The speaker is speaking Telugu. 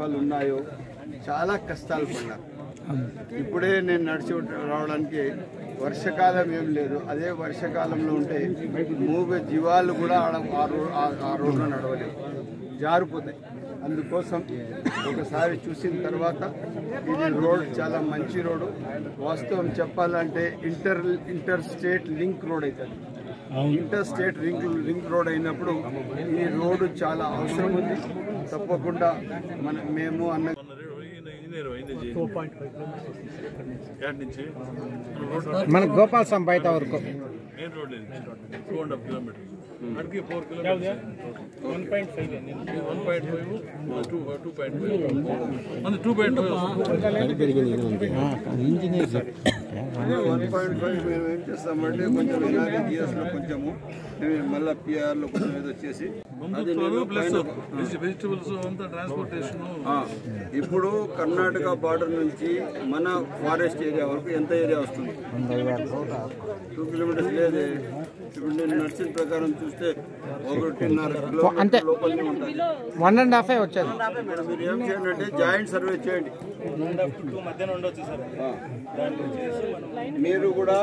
ప్రభుత్వాలు ఉన్నాయో చాలా కష్టాలు పడ్డారు. ఇప్పుడే నేను నడిచి రావడానికి వర్షకాలం ఏం లేదు. అదే వర్షకాలంలో ఉంటే మూగ జీవాలు కూడా ఆ రోడ్లో నడవలేవు, జారిపోతాయి. అందుకోసం ఒకసారి చూసిన తర్వాత ఇది రోడ్ చాలా మంచి రోడ్డు. వాస్తవం చెప్పాలంటే ఇంటర్ స్టేట్ లింక్ రోడ్ అవుతుంది. ఇంటర్ స్టేట్ లింక్ రోడ్ అయినప్పుడు ఈ రోడ్డు చాలా అవసరం ఉంది. తప్పకుండా మేము అన్న మన గోపాల్సం బయట వరకు మెయిన్ రోడ్ 2.5 కిలోమీటర్స్ అడిగి 4 కిలోమీటర్స్ 1.5 మన 2.5 ఇంజనీర్ 1.5 మేము ఏం చేస్తామంటే కొంచెం జిఎస్లో కొంచెము మళ్ళీ పిఆర్లో కొంచెం ఏదో వచ్చేసి వెజిటబుల్స్ అంతా ట్రాన్స్పోర్టేషన్. ఇప్పుడు కర్ణాటక బార్డర్ నుంచి మన ఫారెస్ట్ ఏరియా వరకు ఎంత ఏరియా వస్తుంది? 2 కిలోమీటర్స్ లేదే. ఇప్పుడు నేను నడిచిన ప్రకారం చూస్తే 1.5 కిలోమీటర్ లోపలనే ఉంటుంది. 1.5 వచ్చేది. మీరు ఏం చేయండి అంటే జాయింట్ సర్వే చేయండి. మధ్యాహ్నం ఉండొచ్చు సార్. మీరు కూడా